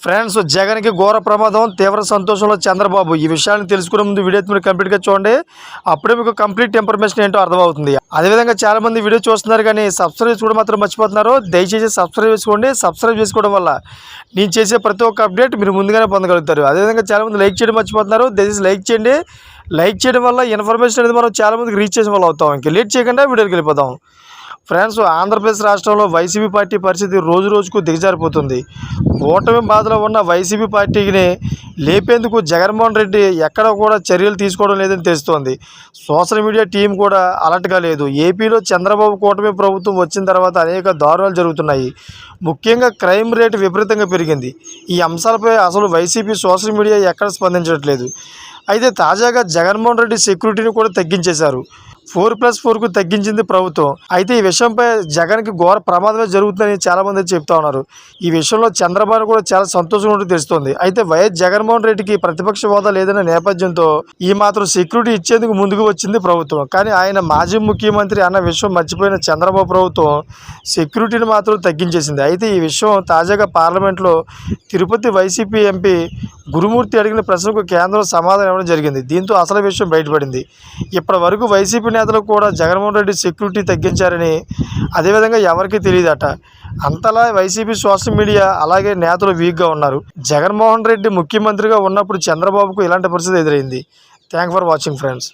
Friends, జగన్కి ఘోర ప్రమాదం, తీవ్ర సంతోషంలో చంద్రబాబు. ఈ విషయాన్ని తెలుసుకునే ముందు వీడియో మీరు కంప్లీట్గా చూడండి. అప్పుడే మీకు కంప్లీట్ ఇన్ఫర్మేషన్ ఏంటో అర్థమవుతుంది. అదేవిధంగా చాలా మంది వీడియో చూస్తున్నారు కానీ సబ్స్క్రైబ్ చేసుకోవడం మాత్రం మర్చిపోతున్నారు. దయచేసి సబ్స్క్రైబ్ చేసుకోండి. సబ్స్క్రైబ్ చేసుకోవడం వల్ల నేను చేసే ప్రతి ఒక్క అప్డేట్ మీరు ముందుగానే పొందగలుగుతారు. అదేవిధంగా చాలా మంది లైక్ చేయడం మర్చిపోతున్నారు. దయచేసి లైక్ చేయండి. లైక్ చేయడం వల్ల ఇన్ఫర్మేషన్ అనేది మనం చాలా మందికి రీచ్ చేసే వాళ్ళు అవుతాం. ఇంకా లేట్ చేయకుండా వీడియోకి వెళ్ళిపోతాం. ఫ్రెండ్స్, ఆంధ్రప్రదేశ్ రాష్ట్రంలో వైసీపీ పార్టీ పరిస్థితి రోజు రోజుకు దిగజారిపోతుంది. ఓటమి బాధలో ఉన్న వైసీపీ పార్టీని లేపేందుకు జగన్మోహన్ రెడ్డి ఎక్కడ కూడా చర్యలు తీసుకోవడం లేదని తెలుస్తోంది. సోషల్ మీడియా టీం కూడా అలర్ట్గా లేదు. ఏపీలో చంద్రబాబు కూటమి ప్రభుత్వం వచ్చిన తర్వాత అనేక దారుణాలు జరుగుతున్నాయి. ముఖ్యంగా క్రైమ్ రేటు విపరీతంగా పెరిగింది. ఈ అంశాలపై అసలు వైసీపీ సోషల్ మీడియా ఎక్కడ స్పందించట్లేదు. అయితే తాజాగా జగన్మోహన్ రెడ్డి సెక్యూరిటీని కూడా తగ్గించేశారు. 4+4కు తగ్గించింది ప్రభుత్వం. అయితే ఈ విషయంపై జగన్కి ఘోర ప్రమాదమే జరుగుతుందని చాలామంది చెప్తా ఉన్నారు. ఈ విషయంలో చంద్రబాబు కూడా చాలా సంతోషంగా ఉంటూ తెలుస్తోంది. అయితే వైఎస్ జగన్మోహన్ రెడ్డికి ప్రతిపక్ష హోదా లేదన్న నేపథ్యంతో ఈ మాత్రం సెక్యూరిటీ ఇచ్చేందుకు ముందుకు వచ్చింది ప్రభుత్వం. కానీ ఆయన మాజీ ముఖ్యమంత్రి అన్న విషయం మర్చిపోయిన చంద్రబాబు ప్రభుత్వం సెక్యూరిటీని మాత్రం తగ్గించేసింది. అయితే ఈ విషయం తాజాగా పార్లమెంట్లో తిరుపతి వైసీపీ ఎంపీ గురుమూర్తి అడిగిన ప్రశ్నకు కేంద్రం సమాధానం ఇవ్వడం జరిగింది. దీంతో అసలు విషయం బయటపడింది. ఇప్పటి వరకు వైసీపీ నేతలు కూడా జగన్మోహన్ రెడ్డి సెక్యూరిటీ తగ్గించారని, అదేవిధంగా ఎవరికీ తెలియదట. అంతలా వైసీపీ సోషల్ మీడియా అలాగే నేతలు వీక్గా ఉన్నారు. జగన్మోహన్ రెడ్డి ముఖ్యమంత్రిగా ఉన్నప్పుడు చంద్రబాబుకు ఇలాంటి పరిస్థితి ఎదురైంది. Thank for watching friends.